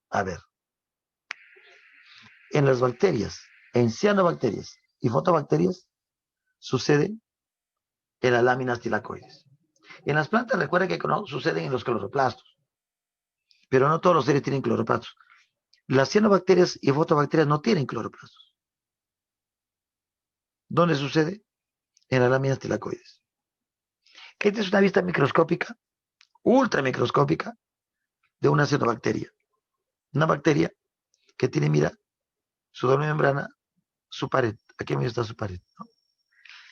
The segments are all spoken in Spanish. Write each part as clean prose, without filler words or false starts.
A ver, en las bacterias, en cianobacterias y fotobacterias, sucede en las láminas tilacoides. En las plantas, recuerda que no suceden en los cloroplastos, pero no todos los seres tienen cloroplastos. Las cianobacterias y fotobacterias no tienen cloroplastos. ¿Dónde sucede? En las láminas tilacoides. Esta es una vista microscópica, ultramicroscópica, de una cianobacteria. Una bacteria que tiene, mira, su doble membrana, su pared. Aquí está su pared, ¿no?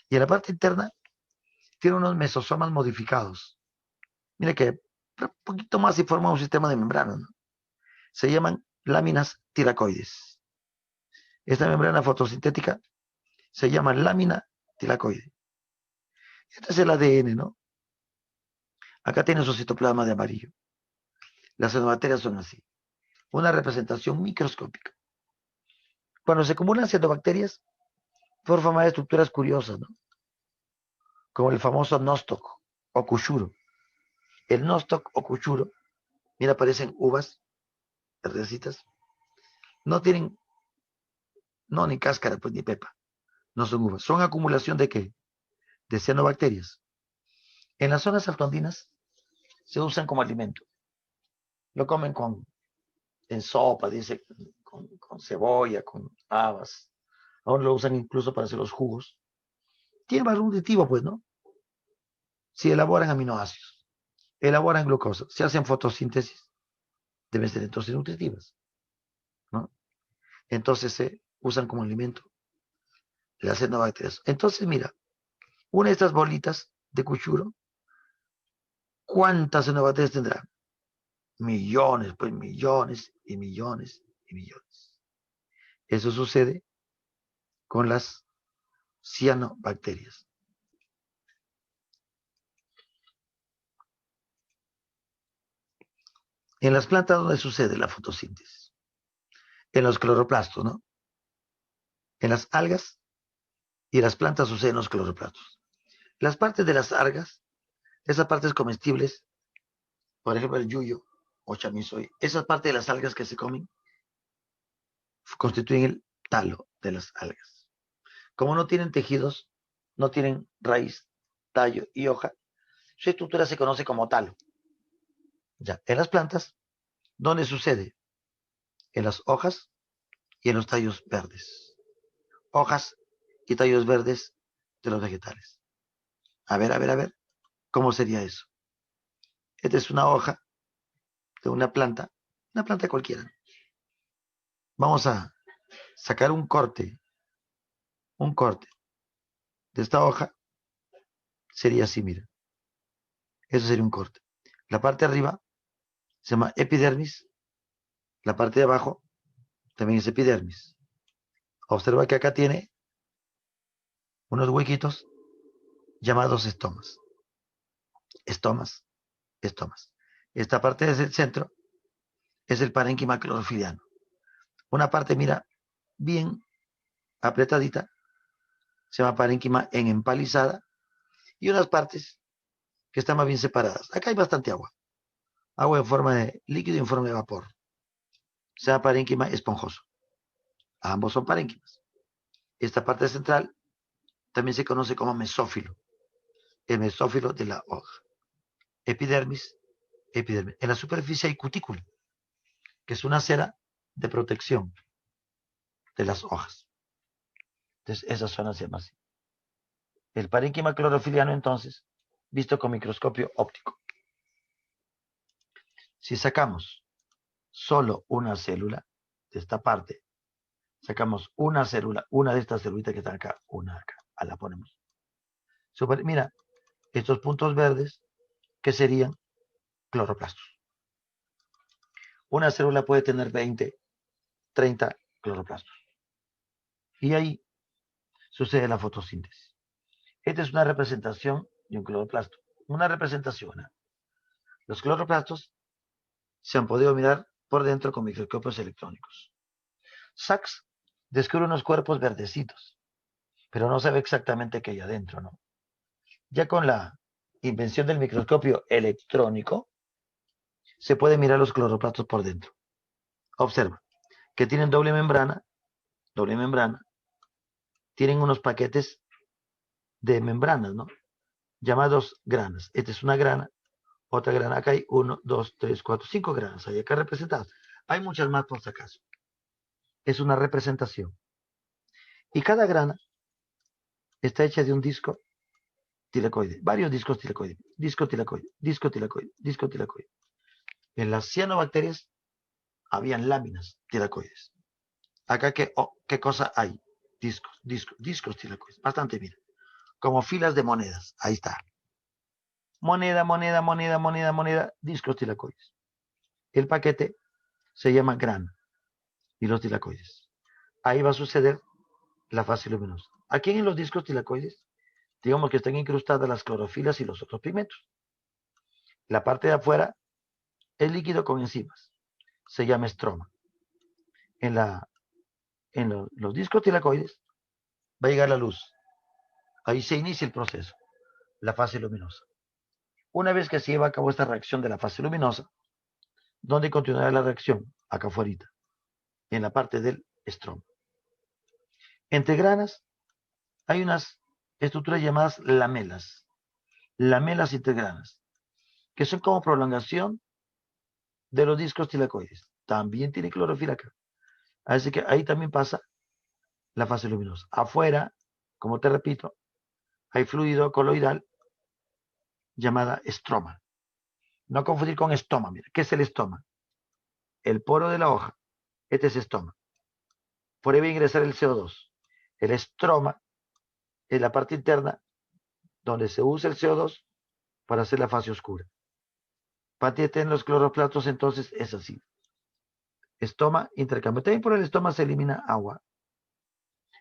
Y en la parte interna tiene unos mesosomas modificados. Mira que un poquito más y forma un sistema de membrana, ¿no? Se llaman láminas tilacoides. Esta membrana fotosintética se llama lámina tilacoide. Este es el ADN, ¿no? Acá tiene su citoplasma de amarillo. Las cianobacterias son así. Una representación microscópica. Cuando se acumulan cianobacterias, forman estructuras curiosas, ¿no? Como el famoso nostoc o cuchuro. El nostoc o cuchuro, mira, parecen uvas, verdecitas. No tienen, no, ni cáscara, pues ni pepa. No son uvas. Son acumulación de qué? De cianobacterias. En las zonas altoandinas se usan como alimento. Lo comen en sopa, dice, con cebolla, con habas. Ahora lo usan incluso para hacer los jugos. Tiene valor nutritivo, pues, ¿no? Si elaboran aminoácidos, elaboran glucosa, si hacen fotosíntesis, deben ser entonces nutritivas, ¿no? Entonces se usan como alimento las cianobacterias. Entonces, mira, una de estas bolitas de cuchuro, ¿cuántas cianobacterias tendrá? Millones, pues millones y millones y millones. Eso sucede con las cianobacterias. En las plantas, ¿dónde sucede la fotosíntesis? En los cloroplastos, ¿no? En las algas y en las plantas suceden los cloroplastos. Las partes de las algas, esas partes comestibles, por ejemplo el yuyo o chamisoy, esas partes de las algas que se comen constituyen el talo de las algas. Como no tienen tejidos, no tienen raíz, tallo y hoja, su estructura se conoce como talo. Ya, en las plantas, ¿dónde sucede? En las hojas y en los tallos verdes. Hojas y tallos verdes de los vegetales. A ver, ¿cómo sería eso? Esta es una hoja de una planta cualquiera. Vamos a sacar un corte de esta hoja, sería así, mira. Eso sería un corte. La parte de arriba se llama epidermis, la parte de abajo también es epidermis. Observa que acá tiene unos huequitos llamados estomas. Estomas, estomas. Esta parte del centro es el parénquima clorofiliano. Una parte, mira, bien apretadita, se llama parénquima en empalizada, y unas partes que están más bien separadas. Acá hay bastante agua. Agua en forma de líquido y en forma de vapor. Se llama parénquima esponjoso. Ambos son parénquimas. Esta parte central también se conoce como mesófilo. El mesófilo de la hoja. Epidermis, epidermis. En la superficie hay cutícula, que es una cera de protección de las hojas. Entonces, esa zona se llama así. El parénquima clorofiliano, entonces, visto con microscopio óptico. Si sacamos solo una célula de esta parte, sacamos una célula, una de estas celulitas que están acá, una acá, la ponemos. Mira, estos puntos verdes, que serían cloroplastos. Una célula puede tener 20, 30 cloroplastos. Y ahí sucede la fotosíntesis. Esta es una representación de un cloroplasto. Una representación. Los cloroplastos se han podido mirar por dentro con microscopios electrónicos. Sachs descubre unos cuerpos verdecitos, pero no sabe exactamente qué hay adentro, ¿no? Ya con la invención del microscopio electrónico, se puede mirar los cloroplastos por dentro. Observa que tienen doble membrana, tienen unos paquetes de membranas, ¿no? Llamados granas. Esta es una grana, otra grana. Acá hay 1, 2, 3, 4, 5 granas. Hay acá representadas. Hay muchas más por si acaso. Es una representación. Y cada grana está hecha de un disco tilacoide. Varios discos tilacoide. Disco tilacoide, disco tilacoide, disco tilacoide. En las cianobacterias habían láminas tilacoides. Acá, ¿qué cosa hay? Discos tilacoides. Bastante bien. Como filas de monedas. Ahí está. Moneda, moneda, moneda, moneda, moneda. Discos tilacoides. El paquete se llama grana y los tilacoides. Ahí va a suceder la fase luminosa. Aquí en los discos tilacoides, digamos que están incrustadas las clorofilas y los otros pigmentos. La parte de afuera es líquido con enzimas. Se llama estroma. En los discos tilacoides va a llegar la luz. Ahí se inicia el proceso, la fase luminosa. Una vez que se lleva a cabo esta reacción de la fase luminosa, ¿dónde continuará la reacción? Acá afuera, en la parte del estroma. Entre granas hay unas estructuras llamadas lamelas intergranas, que son como prolongación de los discos tilacoides. También tiene clorofila acá. Así que ahí también pasa la fase luminosa. Afuera, como te repito, hay fluido coloidal llamada estroma. No confundir con estoma. Mira, ¿qué es el estoma? El poro de la hoja. Este es estoma. Por ahí va a ingresar el CO2. El estroma es la parte interna donde se usa el CO2 para hacer la fase oscura. Patiete en los cloroplastos, entonces es así. Estoma, intercambio. También por el estoma se elimina agua.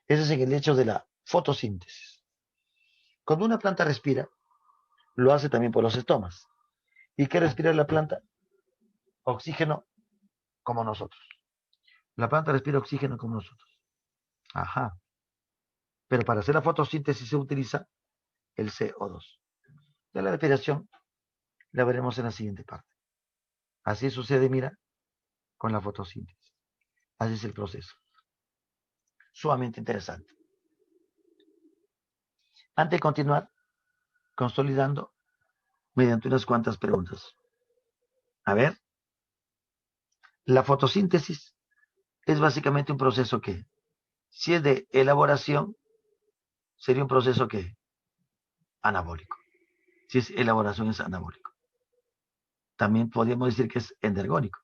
Ese es en el hecho de la fotosíntesis. Cuando una planta respira, lo hace también por los estomas. ¿Y qué respira la planta? Oxígeno como nosotros. La planta respira oxígeno como nosotros. Ajá. Pero para hacer la fotosíntesis se utiliza el CO2. Ya la respiración la veremos en la siguiente parte. Así sucede, mira, con la fotosíntesis. Así es el proceso. Sumamente interesante. Antes de continuar, consolidando mediante unas cuantas preguntas. A ver, la fotosíntesis es básicamente un proceso que, si es de elaboración, sería un proceso que anabólico. Si es elaboración, es anabólico. También podríamos decir que es endergónico,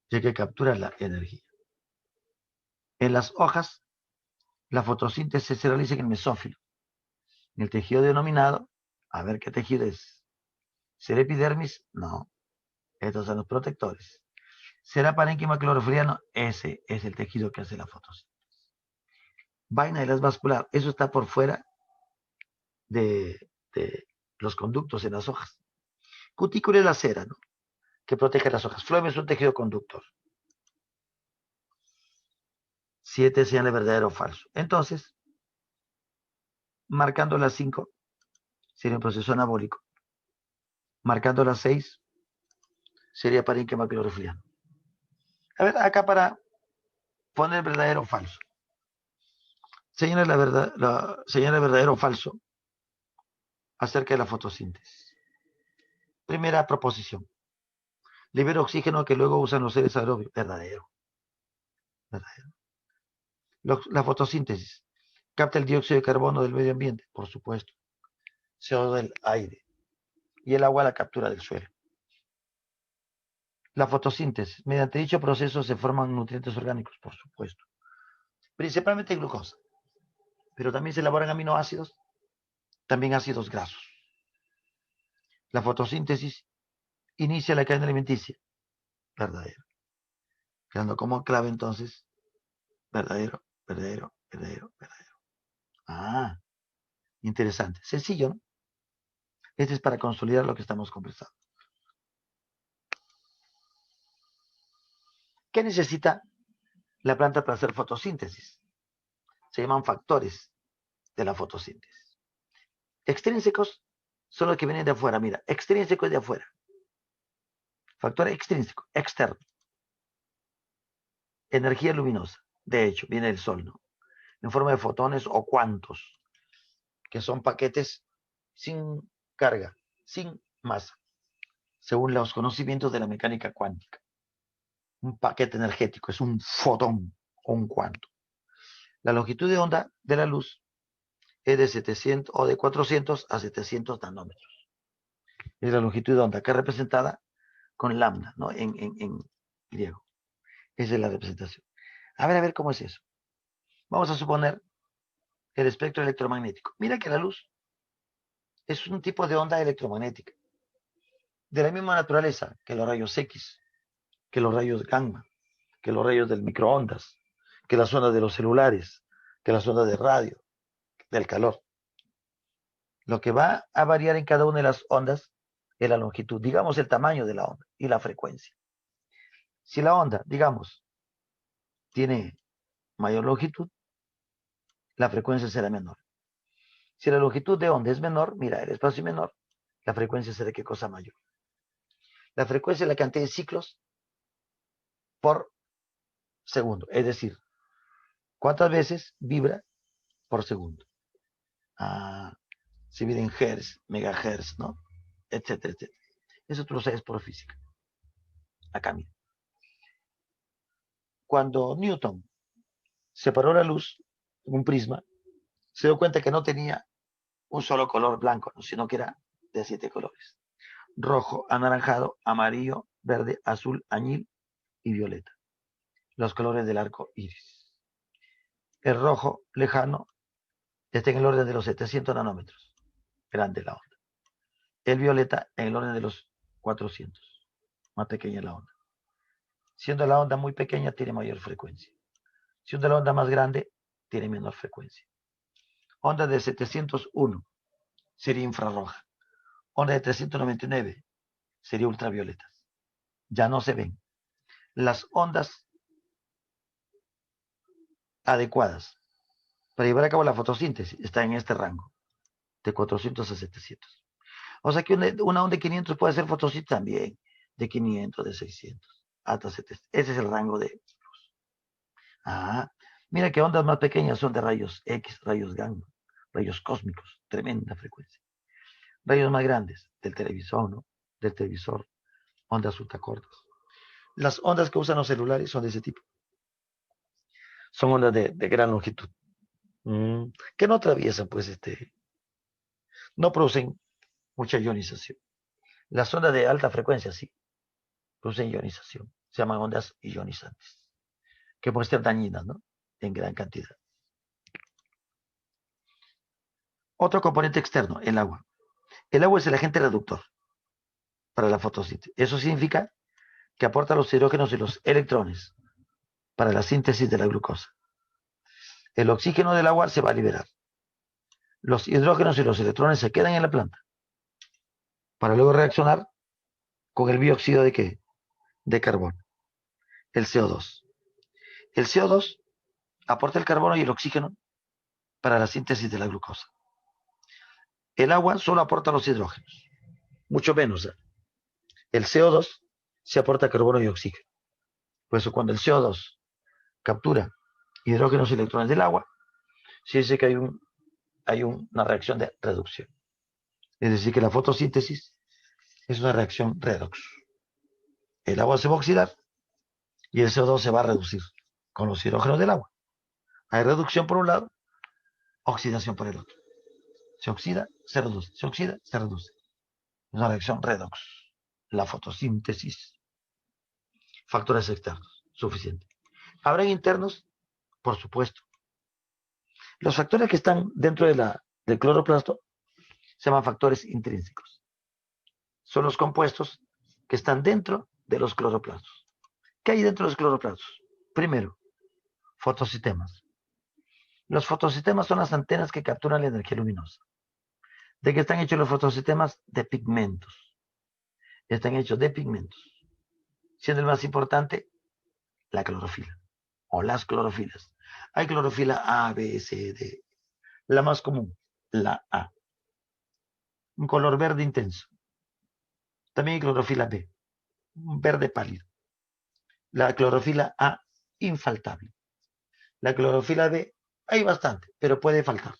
ya que captura la energía. En las hojas, la fotosíntesis se realiza en el mesófilo, en el tejido denominado, a ver qué tejido es. ¿Será epidermis? No. Estos son los protectores. ¿Será parénquima clorofiliano? Ese es el tejido que hace la fotosíntesis. Vaina de las vascular, eso está por fuera de los conductos en las hojas. Cutícula es la cera, ¿no? Que protege las hojas. Floema es un tejido conductor. 7 señal de verdadero o falso. Entonces, marcando las 5 sería un proceso anabólico. Marcando las 6 sería parénquima clorofiliano. A ver, acá para poner verdadero o falso. Señala verdadero o falso acerca de la fotosíntesis. Primera proposición. Libera oxígeno que luego usan los seres aerobios. Verdadero. Verdadero. La fotosíntesis. Capta el dióxido de carbono del medio ambiente. Por supuesto. CO2 del aire. Y el agua la captura del suelo. La fotosíntesis. Mediante dicho proceso se forman nutrientes orgánicos. Por supuesto. Principalmente glucosa. Pero también se elaboran aminoácidos. También ácidos grasos. La fotosíntesis inicia la cadena alimenticia. Verdadero. Quedando como clave entonces, verdadero, verdadero, verdadero, verdadero. Ah, interesante. Sencillo, ¿no? Este es para consolidar lo que estamos conversando. ¿Qué necesita la planta para hacer fotosíntesis? Se llaman factores de la fotosíntesis. Extrínsecos son los que vienen de afuera. Mira, extrínseco es de afuera. Factor extrínseco, externo. energía luminosa. De hecho, viene del Sol, ¿no? En forma de fotones o cuantos, que son paquetes sin carga, sin masa, según los conocimientos de la mecánica cuántica. Un paquete energético es un fotón o un cuanto. La longitud de onda de la luz es de 700 o de 400 a 700 nanómetros. Es la longitud de onda que es representada con lambda, ¿no? En griego. Esa es la representación. A ver cómo es eso. Vamos a suponer el espectro electromagnético. Mira que la luz es un tipo de onda electromagnética, de la misma naturaleza que los rayos X, que los rayos gamma, que los rayos del microondas, que las ondas de los celulares, que las ondas de radio, del calor. Lo que va a variar en cada una de las ondas es la longitud, digamos el tamaño de la onda y la frecuencia. Si la onda, digamos, tiene mayor longitud, la frecuencia será menor. Si la longitud de onda es menor, mira, el espacio es menor, la frecuencia será qué cosa mayor. La frecuencia es la cantidad de ciclos por segundo, es decir, cuántas veces vibra por segundo. Se mide en hertz, megahertz, ¿no? Etcétera, etcétera. Eso tú lo sabes por física. Acá mira. Cuando Newton separó la luz en un prisma, se dio cuenta que no tenía un solo color blanco, ¿no? Sino que era de 7 colores. Rojo, anaranjado, amarillo, verde, azul, añil y violeta. Los colores del arco iris. El rojo lejano está en el orden de los 700 nanómetros. Grande la onda. El violeta en el orden de los 400. Más pequeña la onda. Siendo la onda muy pequeña, tiene mayor frecuencia. Siendo la onda más grande, tiene menor frecuencia. Onda de 701 sería infrarroja. Onda de 399 sería ultravioleta. Ya no se ven. Las ondas adecuadas para llevar a cabo la fotosíntesis están en este rango, de 400 a 700. O sea que una onda de 500 puede hacer fotosíntesis también, de 500, de 600, hasta 700. Ese es el rango de luz. Mira que ondas más pequeñas son de rayos X, rayos gamma, rayos cósmicos, tremenda frecuencia. Rayos más grandes, del televisor, ¿no? Del televisor, ondas ultracortas. Las ondas que usan los celulares son de ese tipo. Son ondas de gran longitud. Que no atraviesan, pues, no producen mucha ionización. Las ondas de alta frecuencia sí, producen ionización. Se llaman ondas ionizantes, que pueden ser dañinas, ¿no? En gran cantidad. Otro componente externo, el agua. El agua es el agente reductor para la fotosíntesis. Eso significa que aporta los hidrógenos y los electrones para la síntesis de la glucosa. El oxígeno del agua se va a liberar. Los hidrógenos y los electrones se quedan en la planta para luego reaccionar con el dióxido de ¿qué? De carbono, el CO2. El CO2 aporta el carbono y el oxígeno para la síntesis de la glucosa. El agua solo aporta los hidrógenos, mucho menos. El CO2 se aporta carbono y oxígeno. Por eso cuando el CO2 captura hidrógenos y electrones del agua, se dice que hay una reacción de reducción. Es decir, que la fotosíntesis es una reacción redox. El agua se va a oxidar y el CO2 se va a reducir con los hidrógenos del agua. Hay reducción por un lado, oxidación por el otro. Se oxida, se reduce, se oxida, se reduce. Es una reacción redox. La fotosíntesis. Factores externos, suficiente. ¿Habrán internos? Por supuesto. Los factores que están dentro del cloroplasto se llaman factores intrínsecos. Son los compuestos que están dentro de los cloroplastos. ¿Qué hay dentro de los cloroplastos? Primero, fotosistemas. Los fotosistemas son las antenas que capturan la energía luminosa. ¿De qué están hechos los fotosistemas? De pigmentos. Están hechos de pigmentos. Siendo el más importante, la clorofila o las clorofilas. Hay clorofila A, B, C, D. La más común, la A. Un color verde intenso. También hay clorofila B, un verde pálido. La clorofila A infaltable. La clorofila B, hay bastante, pero puede faltar.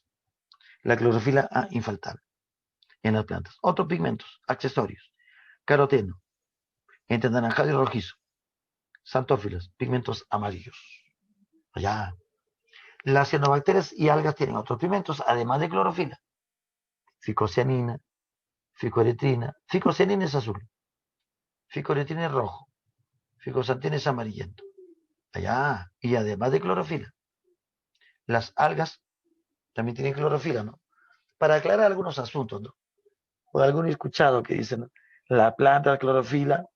La clorofila A, infaltable en las plantas. Otros pigmentos, accesorios, caroteno, entre anaranjado y rojizo, xantófilas, pigmentos amarillos. Allá. Las cianobacterias y algas tienen otros pigmentos, además de clorofila. Ficocianina, ficoeretrina. Ficocianina es azul, ficoeretrina es rojo, ficoxantina es amarillento. Allá. Y además de clorofila. Las algas también tienen clorofila, ¿no? Para aclarar algunos asuntos, ¿no? O algún escuchado que dicen, ¿no? La planta clorofila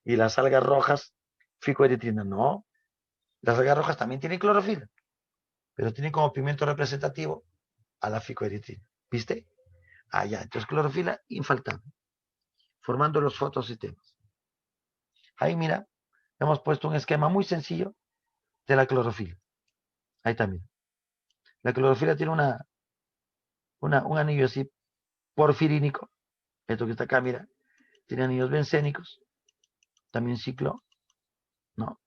y las algas rojas, ficoeretrina. No, las algas rojas también tienen clorofila, pero tienen como pigmento representativo a la ficoeretrina. ¿Viste? Ya. Entonces clorofila infaltable, formando los fotosistemas. Ahí mira, hemos puesto un esquema muy sencillo de la clorofila. Ahí también. La clorofila tiene un anillo así porfirínico. Esto que está acá, mira, tiene anillos bencénicos. También no,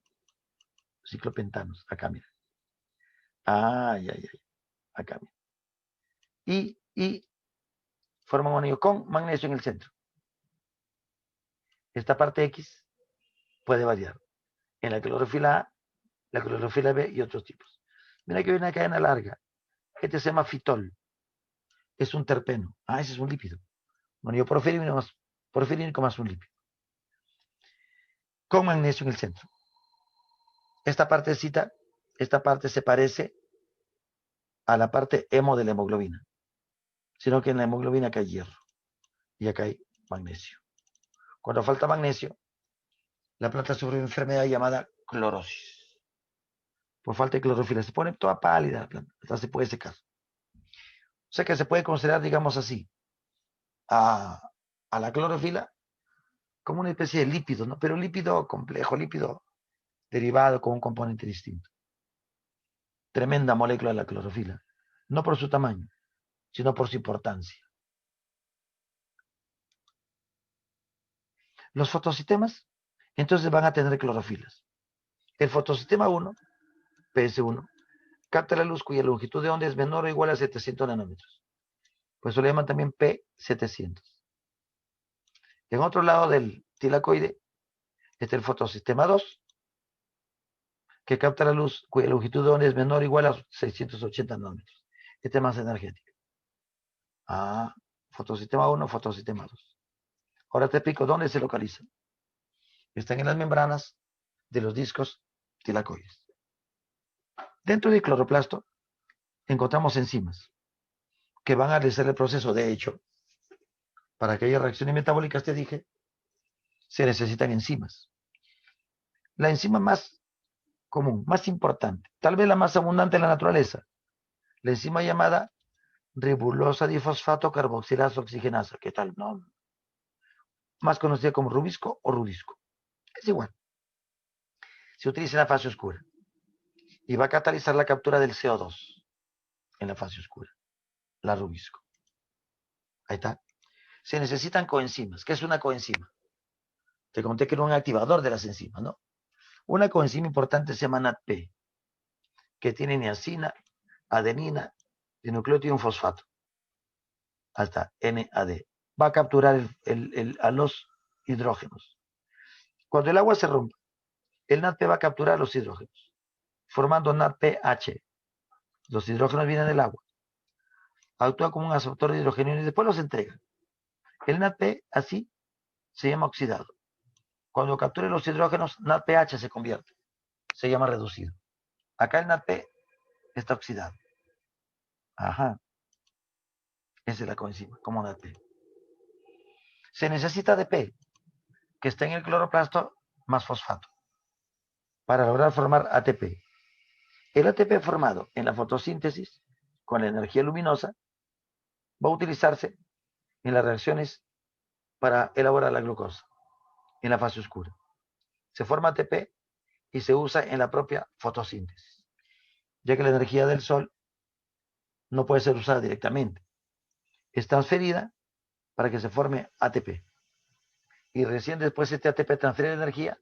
ciclopentanos. Acá, mira. Ya. Acá, mira. Y forman un anillo con magnesio en el centro. Esta parte X puede variar en la clorofila A, la clorofila B y otros tipos. Mira que hay una cadena larga. Este se llama fitol. Es un terpeno. Ese es un lípido. Un anillo porfirínico más un lípido. Con magnesio en el centro. Esta parte se parece a la parte hemo de la hemoglobina. Sino que en la hemoglobina acá hay hierro. Y acá hay magnesio. Cuando falta magnesio, la planta sufre una enfermedad llamada clorosis. Por falta de clorofila. Se pone toda pálida la planta. Hasta se puede secar. O sea que se puede considerar, digamos así, a la clorofila como una especie de lípido, ¿no? Pero lípido complejo, lípido derivado con un componente distinto. Tremenda molécula de la clorofila. No por su tamaño, sino por su importancia. Los fotosistemas, entonces van a tener clorofilas. El fotosistema 1, PS1, capta la luz cuya longitud de onda es menor o igual a 700 nanómetros. Pues se le llaman también P700. En otro lado del tilacoide está el fotosistema 2, que capta la luz cuya longitud de onda es menor o igual a 680 nanómetros. Este es más energético. Fotosistema 1, fotosistema 2. Ahora te explico dónde se localizan. Están en las membranas de los discos tilacoides. Dentro del cloroplasto encontramos enzimas que van a realizar el proceso. De hecho, para que haya reacciones metabólicas, te dije, se necesitan enzimas. La enzima más común, más importante, tal vez la más abundante en la naturaleza, la enzima llamada ribulosa difosfato carboxilasa oxigenasa. ¿Qué tal? No, más conocida como rubisco o rudisco. Es igual. Se utiliza en la fase oscura y va a catalizar la captura del CO2 en la fase oscura, la rubisco. Ahí está. Se necesitan coenzimas. ¿Qué es una coenzima? Te conté que era un activador de las enzimas, ¿no? Una coenzima importante se llama NADP, que tiene niacina, adenina, dinucleótido y un fosfato. Hasta NAD. Va a capturar a los hidrógenos. Cuando el agua se rompe, el NADP va a capturar los hidrógenos, formando NADPH. Los hidrógenos vienen del agua. Actúa como un absortor de hidrógeno y después los entrega. El NADP así se llama oxidado. Cuando capture los hidrógenos, NADPH se convierte. Se llama reducido. Acá el NADP está oxidado. Esa es la coenzima, como NADP. Se necesita ADP, que está en el cloroplasto, más fosfato, para lograr formar ATP. El ATP formado en la fotosíntesis, con la energía luminosa, va a utilizarse en las reacciones para elaborar la glucosa, en la fase oscura. Se forma ATP y se usa en la propia fotosíntesis, ya que la energía del sol no puede ser usada directamente. Es transferida para que se forme ATP. Y recién después este ATP transfiere energía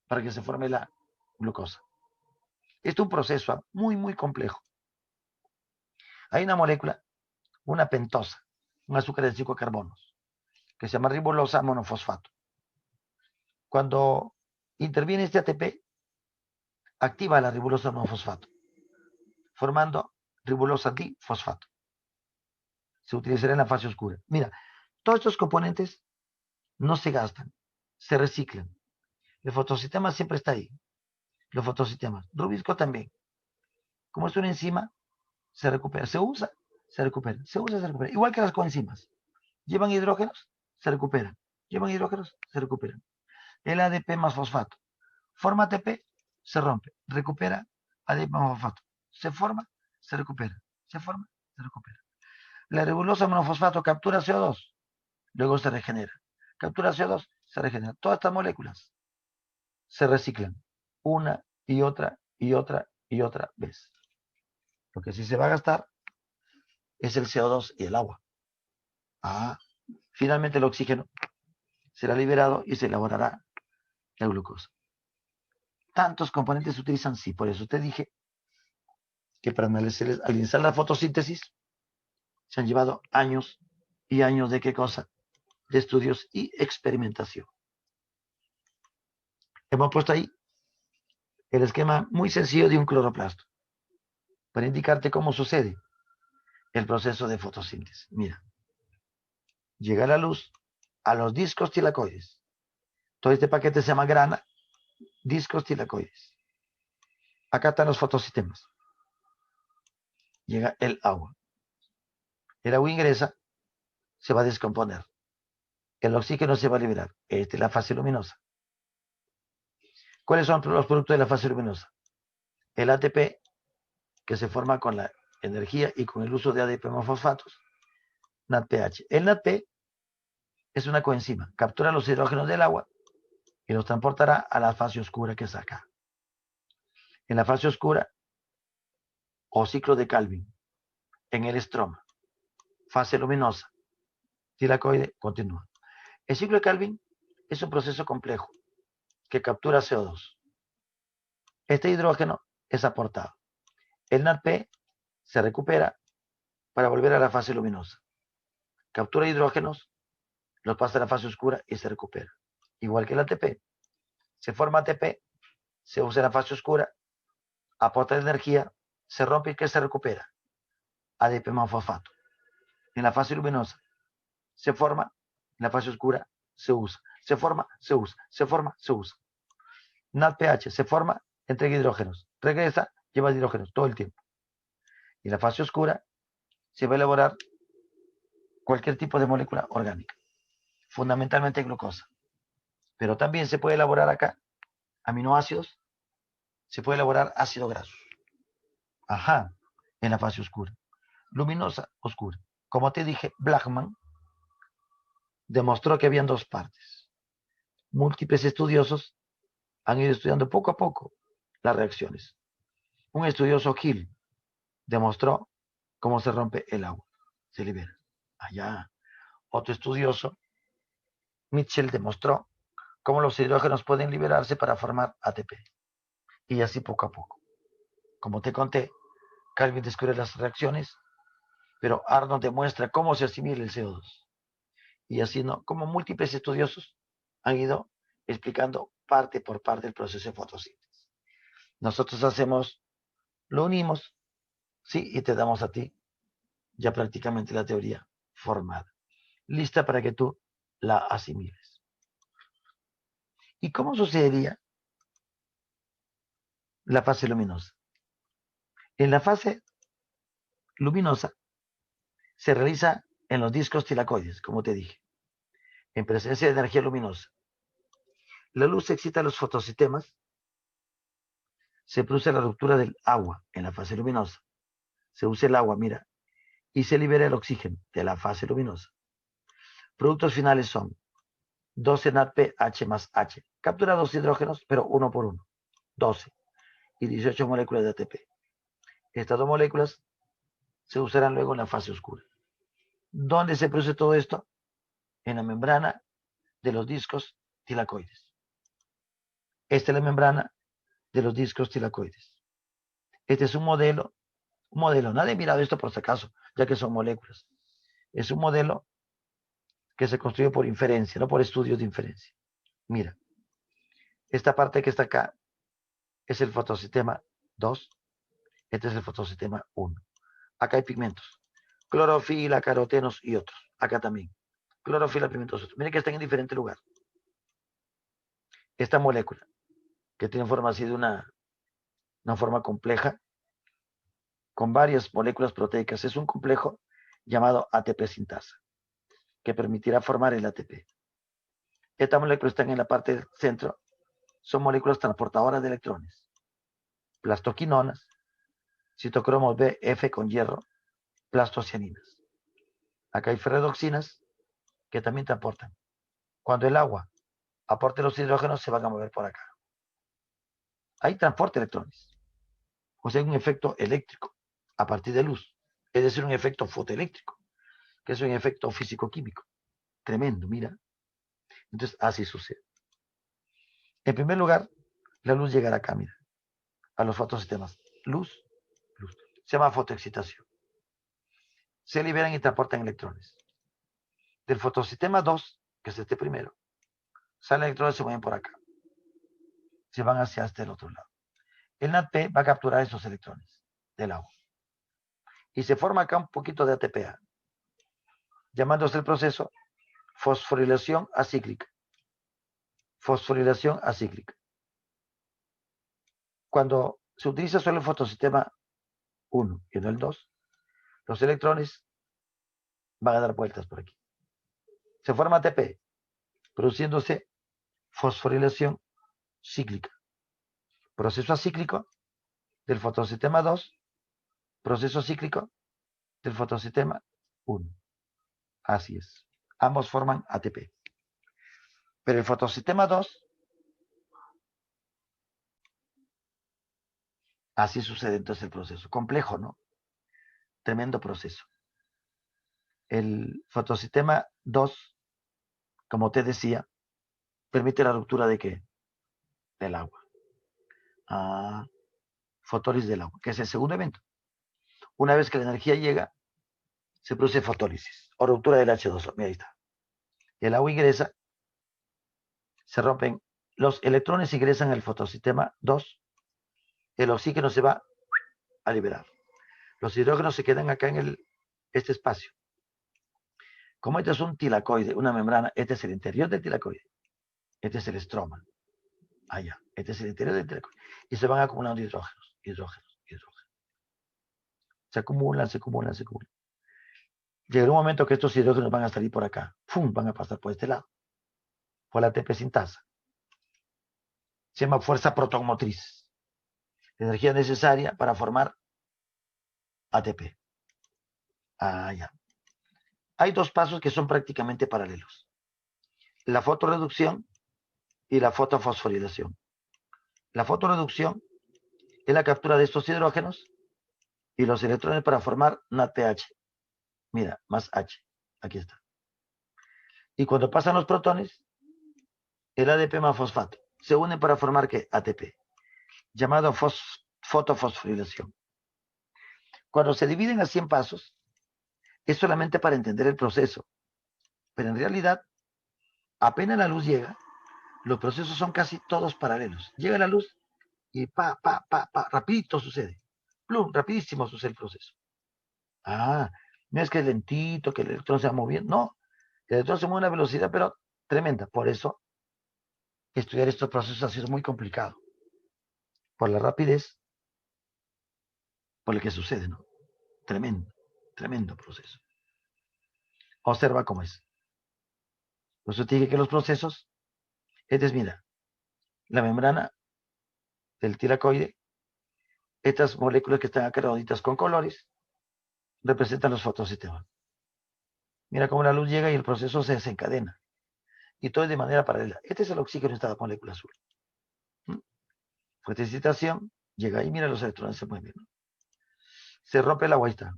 para que se forme la glucosa. Esto es un proceso muy complejo. Hay una molécula, una pentosa, un azúcar de 5 carbonos, que se llama ribolosa monofosfato. Cuando interviene este ATP, activa la ribolosa monofosfato, formando ribolosa difosfato. Se utilizará en la fase oscura. Mira, todos estos componentes no se gastan, se reciclan. El fotosistema siempre está ahí. Los fotosistemas. Rubisco también. Como es una enzima, se recupera. Se usa, se recupera. Se usa, se recupera. Igual que las coenzimas. Llevan hidrógenos, se recuperan. Llevan hidrógenos, se recuperan. El ADP más fosfato. Forma ATP, se rompe. Recupera ADP más fosfato. Se forma, se recupera. Se forma, se recupera. La ribolosa monofosfato captura CO2, luego se regenera. Captura CO2, se regenera. Todas estas moléculas se reciclan una y otra y otra y otra vez. Lo que sí se va a gastar es el CO2 y el agua. Finalmente el oxígeno será liberado y se elaborará la glucosa. Tantos componentes se utilizan, sí, por eso te dije que para analizar la fotosíntesis se han llevado años y años de qué cosa, de estudios y experimentación. Hemos puesto ahí el esquema muy sencillo de un cloroplasto para indicarte cómo sucede el proceso de fotosíntesis. Mira, llega la luz a los discos tilacoides. Todo este paquete se llama grana, discos tilacoides. Acá están los fotosistemas. Llega el agua. El agua ingresa, se va a descomponer. El oxígeno se va a liberar. Esta es la fase luminosa. ¿Cuáles son los productos de la fase luminosa? El ATP, que se forma con la energía y con el uso de ADP fosfatos, NADPH. El NADP es una coenzima, captura los hidrógenos del agua y los transportará a la fase oscura que es acá. En la fase oscura o ciclo de Calvin, en el estroma, fase luminosa, tilacoide, continúa. El ciclo de Calvin es un proceso complejo que captura CO2. Este hidrógeno es aportado. El NADP se recupera para volver a la fase luminosa. Captura hidrógenos, los pasa a la fase oscura y se recupera. Igual que el ATP. Se forma ATP, se usa en la fase oscura, aporta energía, se rompe y que se recupera. ADP más fosfato. En la fase luminosa se forma, en la fase oscura se usa. Se forma, se usa. Se forma, se usa. NADPH se forma, entrega hidrógenos. Regresa, lleva hidrógenos todo el tiempo. Y en la fase oscura se va a elaborar cualquier tipo de molécula orgánica, fundamentalmente glucosa. Pero también se puede elaborar acá aminoácidos, se puede elaborar ácido graso. En la fase oscura. Luminosa, oscura. Como te dije, Blackman demostró que habían dos partes. Múltiples estudiosos han ido estudiando poco a poco las reacciones. Un estudioso, Hill, demostró cómo se rompe el agua, se libera. Allá. Otro estudioso, Mitchell, demostró cómo los hidrógenos pueden liberarse para formar ATP. Y así poco a poco. Como te conté, Calvin descubre las reacciones, pero Arnold demuestra cómo se asimila el CO2. Y así, ¿no? Como múltiples estudiosos han ido explicando parte por parte el proceso de fotosíntesis. Nosotros hacemos, lo unimos, sí, y te damos a ti ya prácticamente la teoría formada, lista para que tú la asimiles. ¿Y cómo sucedería la fase luminosa? En la fase luminosa se realiza en los discos tilacoides, como te dije, en presencia de energía luminosa. La luz excita los fotosistemas, se produce la ruptura del agua en la fase luminosa. Se usa el agua, mira, y se libera el oxígeno de la fase luminosa. Productos finales son 12 NADPH más H. Captura dos hidrógenos, pero uno por uno. 12 y 18 moléculas de ATP. Estas dos moléculas se usarán luego en la fase oscura. ¿Dónde se produce todo esto? En la membrana de los discos tilacoides. Esta es la membrana de los discos tilacoides. Este es un modelo, nadie ha mirado esto por si acaso, ya que son moléculas. Es un modelo que se construye por inferencia, no por estudios de inferencia. Mira, esta parte que está acá es el fotosistema 2, este es el fotosistema 1. Acá hay pigmentos, clorofila, carotenos y otros. Acá también, clorofila, pigmentos, otros. Miren que están en diferente lugar. Esta molécula, que tiene forma así de una forma compleja, con varias moléculas proteicas, es un complejo llamado ATP sintasa, que permitirá formar el ATP. Estas moléculas están en la parte del centro, son moléculas transportadoras de electrones, plastoquinonas, citocromos B, F con hierro, plastocianinas. Acá hay ferredoxinas que también te aportan. Cuando el agua aporte los hidrógenos, se van a mover por acá. Hay transporte de electrones. O sea, hay un efecto eléctrico a partir de luz. Es decir, un efecto fotoeléctrico, que es un efecto físico-químico. Tremendo, mira. Entonces, así sucede. En primer lugar, la luz llegará acá, mira, a los fotosistemas. Luz, luz. Se llama fotoexcitación. Se liberan y transportan electrones. Del fotosistema 2, que es este primero, salen electrones y se mueven por acá. Se van hacia este otro lado. El NADP va a capturar esos electrones del agua. Y se forma acá un poquito de ATPA, llamándose el proceso fosforilación acíclica. Fosforilación acíclica. Cuando se utiliza solo el fotosistema 1 y no el 2, los electrones van a dar vueltas por aquí. Se forma ATP, produciéndose fosforilación cíclica. Proceso acíclico del fotosistema 2, proceso cíclico del fotosistema 1. Así es. Ambos forman ATP. Pero el fotosistema 2, así sucede entonces el proceso. Complejo, ¿no? Tremendo proceso. El fotosistema 2, como te decía, permite la ruptura de ¿qué? Del agua. Fotólisis del agua, que es el segundo evento. Una vez que la energía llega, se produce fotólisis o ruptura del H2O. Mira, ahí está. El agua ingresa, se rompen, los electrones ingresan al fotosistema 2, el oxígeno se va a liberar. Los hidrógenos se quedan acá en este espacio. Como este es un tilacoide, una membrana, este es el interior del tilacoide. Este es el estroma. Allá. Este es el interior del tilacoide. Y se van acumulando hidrógenos. Se acumulan. Llegará un momento que estos hidrógenos van a salir por acá. ¡Fum! Van a pasar por este lado. Por la ATP sintasa. Se llama fuerza protonmotriz. La energía necesaria para formar ATP. Ya. Hay dos pasos que son prácticamente paralelos. La fotoreducción y la fotofosforilación. La fotoreducción es la captura de estos hidrógenos y los electrones para formar NADPH. Mira, más H. Aquí está. Y cuando pasan los protones, el ADP más fosfato se unen para formar ¿qué? ATP, llamado fotofosforilación. Cuando se dividen a 100 pasos, es solamente para entender el proceso. Pero en realidad, apenas la luz llega, los procesos son casi todos paralelos. Llega la luz y rapidito sucede. Plum, rapidísimo sucede el proceso. No es que es lentito, que el electrón se va moviendo. No, el electrón se mueve a una velocidad, pero tremenda. Por eso, estudiar estos procesos ha sido muy complicado. Por la rapidez, por lo que sucede, ¿no? Tremendo proceso. Observa cómo es. Por eso te dije que los procesos, mira, la membrana del tilacoide, estas moléculas que están acá redonditas con colores, representan los fotosistemas. Mira cómo la luz llega y el proceso se desencadena. Y todo es de manera paralela. Este es el oxígeno, esta molécula azul. Fotocitación, llega ahí, mira los electrones se mueven. ¿No? Se rompe el agua, ahí está.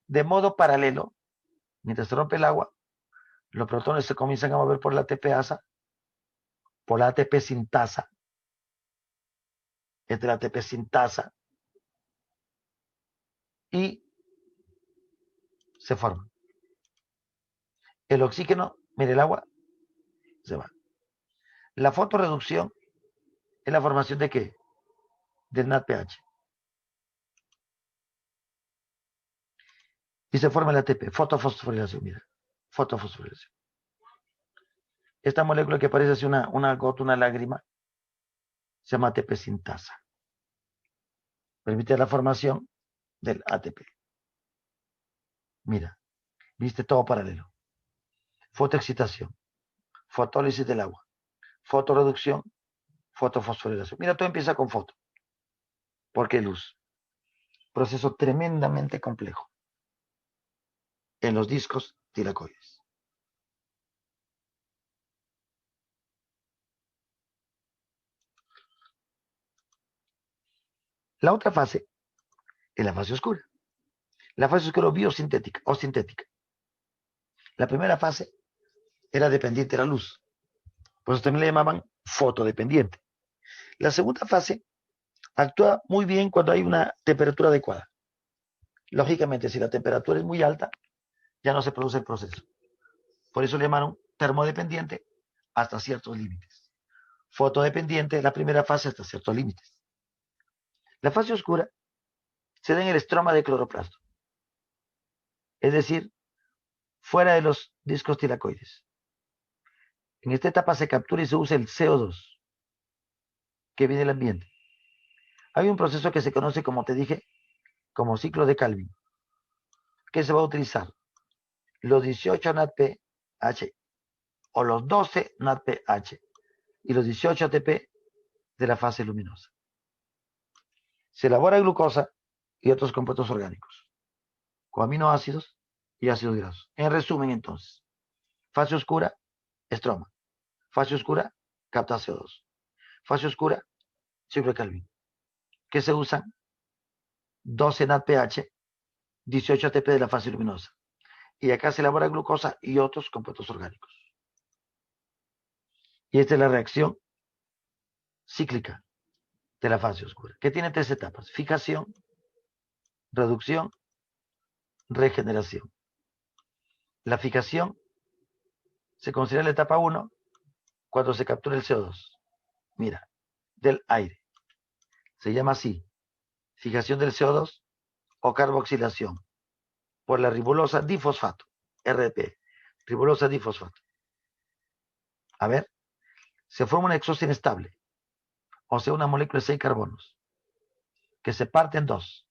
De modo paralelo, mientras se rompe el agua, los protones se comienzan a mover por la ATP sintasa, entre la ATP sintasa y se forma. El oxígeno, mire el agua, se va. La fotoreducción es la formación de ¿qué? Del NADPH. Y se forma el ATP, fotofosforilación, mira, fotofosforilación. Esta molécula que parece así una gota, una lágrima, se llama ATP sintasa. Permite la formación del ATP. Mira, viste todo paralelo. Fotoexcitación, fotólisis del agua, fotoreducción, fotofosforilación. Mira, todo empieza con foto. ¿Por qué luz? Proceso tremendamente complejo en los discos tilacoides. La otra fase es la fase oscura. La fase oscura biosintética o sintética. La primera fase era dependiente de la luz. Por eso también le llamaban fotodependiente. La segunda fase actúa muy bien cuando hay una temperatura adecuada. Lógicamente, si la temperatura es muy alta, ya no se produce el proceso. Por eso le llamaron termodependiente hasta ciertos límites. Fotodependiente es la primera fase hasta ciertos límites. La fase oscura se da en el estroma de cloroplasto, es decir, fuera de los discos tilacoides. En esta etapa se captura y se usa el CO2 que viene del ambiente. Hay un proceso que se conoce, como te dije, como ciclo de Calvin, que se va a utilizar los 18 NADPH o los 12 NADPH y los 18 ATP de la fase luminosa. Se elabora glucosa y otros compuestos orgánicos, con aminoácidos y ácidos grasos. En resumen, entonces, fase oscura, estroma. Fase oscura, capta CO2. Fase oscura, ciclo de Calvin. ¿Qué se usan? 12 NADPH, 18 ATP de la fase luminosa. Y acá se elabora glucosa y otros compuestos orgánicos. Y esta es la reacción cíclica de la fase oscura, que tiene tres etapas: fijación, reducción, regeneración. La fijación se considera la etapa 1 cuando se captura el CO2. Mira, del aire. Se llama así, fijación del CO2 o carboxilación por la ribolosa difosfato, RP, ribolosa difosfato. A ver, se forma una exosa inestable, o sea, una molécula de 6 carbonos, que se parte en dos,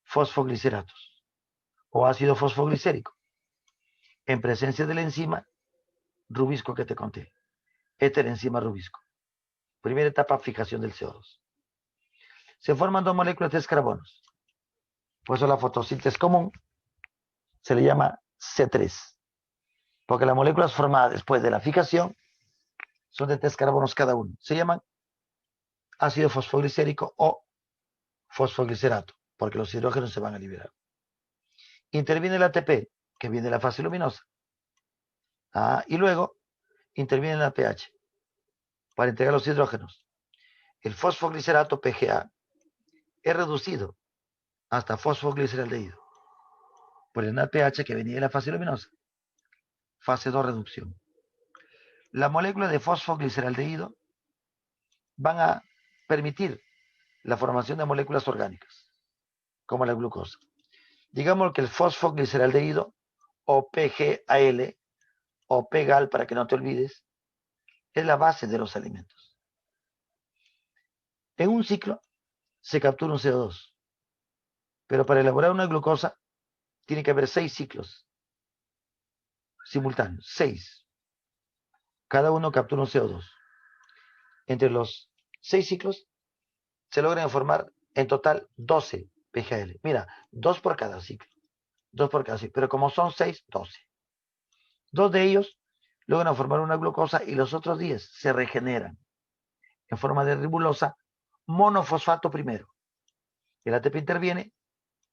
fosfogliceratos, o ácido fosfoglicérico, en presencia de la enzima rubisco que te conté. Esta es la enzima rubisco. Primera etapa, fijación del CO2. Se forman dos moléculas de 3 carbonos. Por eso la fotosíntesis común se le llama C3, porque las moléculas formadas después de la fijación son de 3 carbonos cada uno. Se llaman ácido fosfoglicérico o fosfoglicerato, porque los hidrógenos se van a liberar. Interviene el ATP, que viene de la fase luminosa. Y luego interviene el APH para entregar los hidrógenos. El fosfoglicerato PGA es reducido hasta fosfogliceraldehído por el NADPH que venía de la fase luminosa. Fase 2, reducción. La molécula de fosfogliceraldehído van a permitir la formación de moléculas orgánicas, como la glucosa. Digamos que el fosfogliceraldehído, o PGAL, o PGAL para que no te olvides, es la base de los alimentos. En un ciclo se captura un CO2, pero para elaborar una glucosa tiene que haber 6 ciclos simultáneos, 6. Cada uno captura un CO2. Entre los 6 ciclos se logran formar en total 12 PGL. Mira, 2 por cada ciclo. 2 por cada ciclo. Pero como son 6, 12. 2 de ellos logran formar una glucosa y los otros 10 se regeneran en forma de ribosa monofosfato primero. El ATP interviene,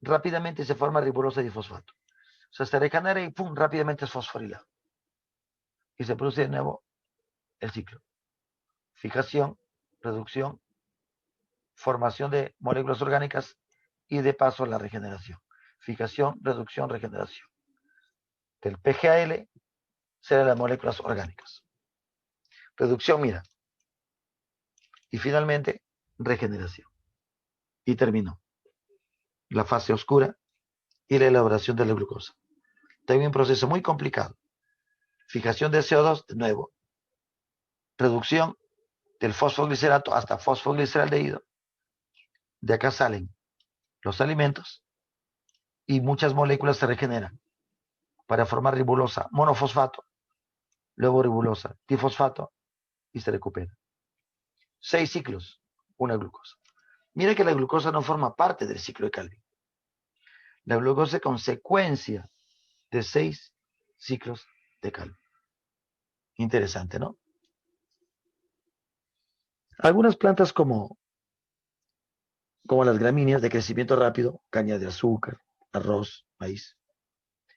rápidamente se forma ribosa difosfato. O sea, se regenera y pum, rápidamente es fosforilado. Y se produce de nuevo el ciclo. Fijación, reducción, formación de moléculas orgánicas y de paso la regeneración. Fijación, reducción, regeneración. Del PGAL serán las moléculas orgánicas. Reducción, mira. Y finalmente, regeneración. Y terminó. La fase oscura y la elaboración de la glucosa. También un proceso muy complicado. Fijación de CO2, de nuevo. Reducción del fosfoglicerato hasta fosfoglicerdehído. De acá salen los alimentos y muchas moléculas se regeneran para formar ribulosa monofosfato, luego ribulosa difosfato y se recupera. 6 ciclos, una glucosa. Mira que la glucosa no forma parte del ciclo de Calvin. La glucosa es consecuencia de 6 ciclos de Calvin. Interesante, ¿no? Algunas plantas como las gramíneas de crecimiento rápido, caña de azúcar, arroz, maíz.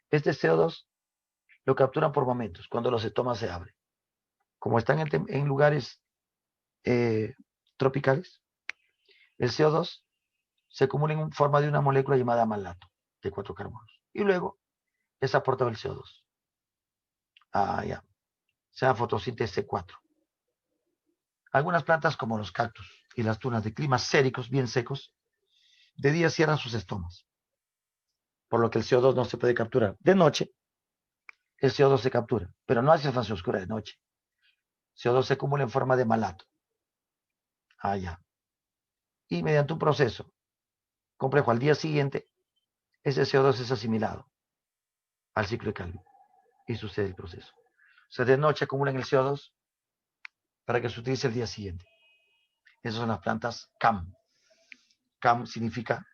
Este CO2 lo capturan por momentos, cuando los estomas se abren. Como están en lugares tropicales, el CO2 se acumula en forma de una molécula llamada malato, de 4 carbonos. Y luego es aportado el CO2. Ya. Se llama fotosíntesis C4. Algunas plantas como los cactus y las tunas de climas séricos, bien secos, de día cierran sus estomas, por lo que el CO2 no se puede capturar. De noche, el CO2 se captura, pero no hacia fase oscura de noche. CO2 se acumula en forma de malato. Ya. Y mediante un proceso complejo al día siguiente, ese CO2 es asimilado al ciclo de Calvin y sucede el proceso. O sea, de noche acumulan el CO2 para que se utilice el día siguiente. Esas son las plantas CAM. CAM significa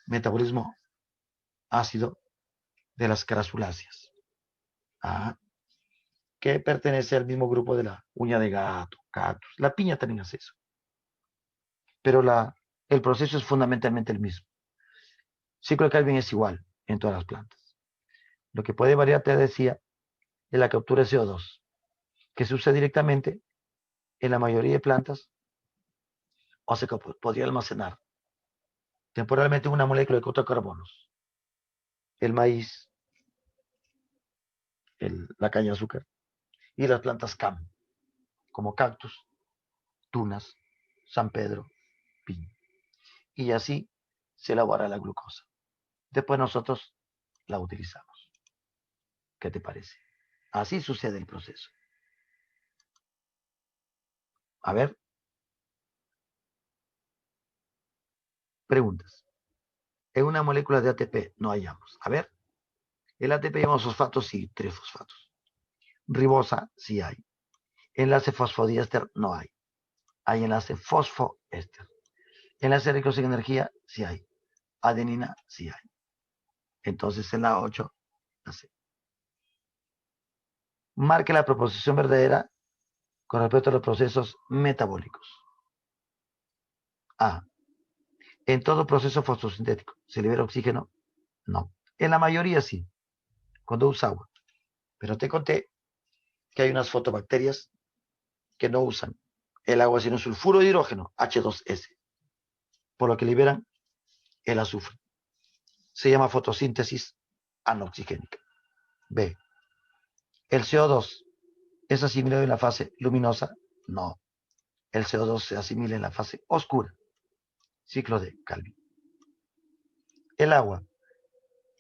metabolismo ácido de las crasuláceas, que pertenece al mismo grupo de la uña de gato, cactus. La piña también hace eso. Pero el proceso es fundamentalmente el mismo. El ciclo de Calvin es igual en todas las plantas. Lo que puede variar, te decía, es la captura de CO2, que se usa directamente en la mayoría de plantas o se podría almacenar temporalmente en una molécula de 4 carbonos. El maíz, la caña de azúcar y las plantas CAM, como cactus, tunas, San Pedro, piña. Y así se elabora la glucosa. Después nosotros la utilizamos. ¿Qué te parece? Así sucede el proceso. A ver, preguntas. En una molécula de ATP no hallamos. A ver, el ATP lleva fosfatos, sí, 3 fosfatos. Ribosa, sí hay. Enlace fosfodiéster, no hay. Hay enlace fosfoéster. Enlace rico en energía, sí hay. Adenina, sí hay. Entonces en la 8, la C. Marque la proposición verdadera con respecto a los procesos metabólicos. A. En todo proceso fotosintético, ¿se libera oxígeno? No. En la mayoría sí, cuando usa agua. Pero te conté que hay unas fotobacterias que no usan el agua sino sulfuro de hidrógeno, H2S, por lo que liberan el azufre. Se llama fotosíntesis anoxigénica. B. ¿El CO2 es asimilado en la fase luminosa? No. El CO2 se asimila en la fase oscura. Ciclo de Calvin. El agua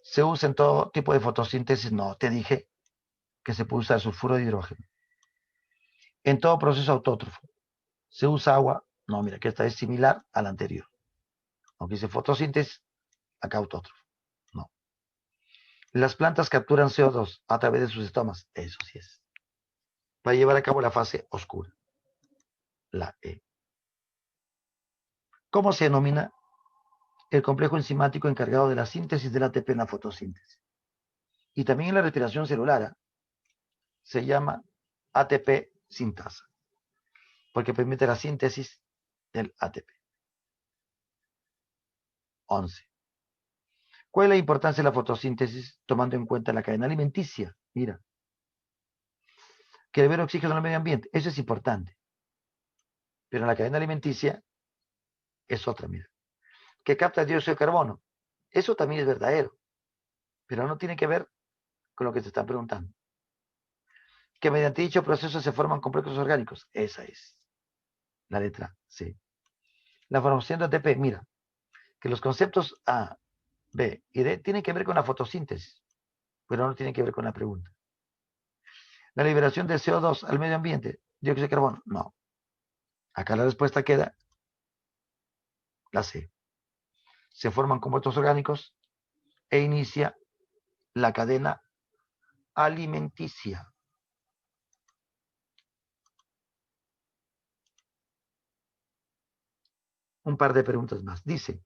se usa en todo tipo de fotosíntesis. No, te dije que se puede usar sulfuro de hidrógeno. En todo proceso autótrofo se usa agua. No, mira, que esta es similar a la anterior. Aunque dice fotosíntesis, acá autótrofo. No. Las plantas capturan CO2 a través de sus estomas. Eso sí es. Para llevar a cabo la fase oscura. La E. ¿Cómo se denomina el complejo enzimático encargado de la síntesis del ATP en la fotosíntesis? Y también en la respiración celular se llama ATP sintasa, porque permite la síntesis del ATP. 11. ¿Cuál es la importancia de la fotosíntesis tomando en cuenta la cadena alimenticia? Mira, que libera oxígeno al medio ambiente, eso es importante. Pero en la cadena alimenticia es otra, mira. Que capta dióxido de carbono. Eso también es verdadero, pero no tiene que ver con lo que te están preguntando. Que mediante dicho proceso se forman complejos orgánicos. Esa es la letra C. La formación de ATP, mira, que los conceptos A, B y D tienen que ver con la fotosíntesis, pero no tienen que ver con la pregunta. La liberación de CO2 al medio ambiente, dióxido de carbono, no. Acá la respuesta queda la C. Se forman compuestos orgánicos e inicia la cadena alimenticia. Un par de preguntas más. Dice,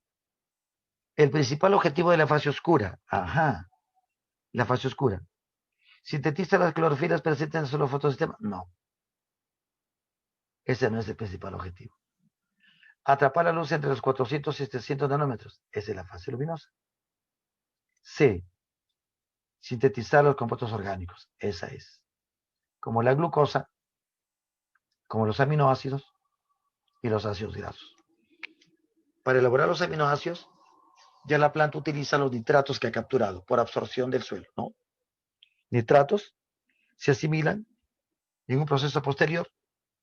el principal objetivo de la fase oscura. Ajá, la fase oscura. ¿Sintetiza las clorofilas presentes en el solo fotosistema? No. Ese no es el principal objetivo. Atrapar la luz entre los 400 y 700 nanómetros. Esa es la fase luminosa. C. Sintetizar los compuestos orgánicos. Esa es. Como la glucosa, como los aminoácidos y los ácidos grasos. Para elaborar los aminoácidos, ya la planta utiliza los nitratos que ha capturado por absorción del suelo, ¿no? Nitratos se asimilan y en un proceso posterior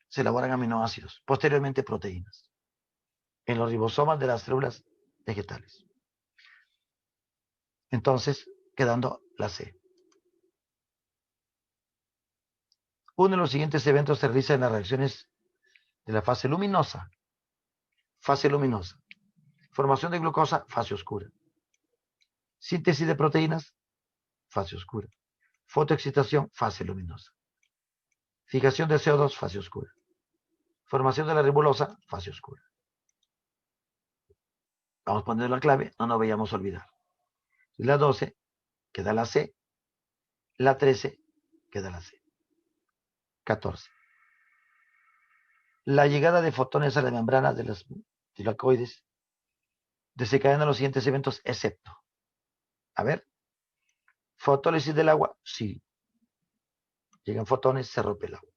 se elaboran aminoácidos, posteriormente proteínas, en los ribosomas de las células vegetales. Entonces, quedando la C. Uno de los siguientes eventos se realiza en las reacciones de la fase luminosa. Fase luminosa. Formación de glucosa, fase oscura. Síntesis de proteínas, fase oscura. Fotoexcitación, fase luminosa. Fijación de CO2, fase oscura. Formación de la ribosa, fase oscura. Vamos a poner la clave, no nos vayamos a olvidar. La 12 queda la C. La 13 queda la C. 14. La llegada de fotones a la membrana de los tilacoides desencadena los siguientes eventos, excepto. A ver, fotólisis del agua, sí. Llegan fotones, se rompe el agua.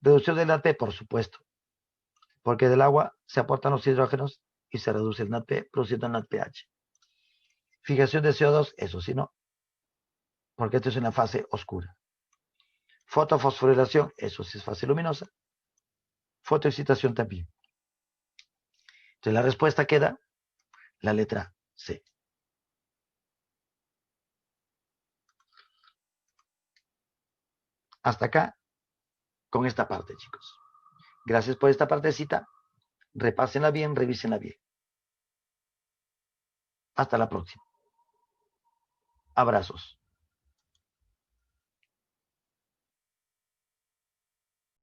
Reducción del NADP, por supuesto, porque del agua se aportan los hidrógenos y se reduce el NADP, produciendo el NADPH. Fijación de CO2, eso sí no, porque esto es una fase oscura. Fotofosforilación, eso sí es fase luminosa. Fotoexcitación también. Entonces la respuesta queda la letra C. Hasta acá con esta parte, chicos. Gracias por esta partecita. Repásenla bien, revísenla bien. Hasta la próxima. Abrazos.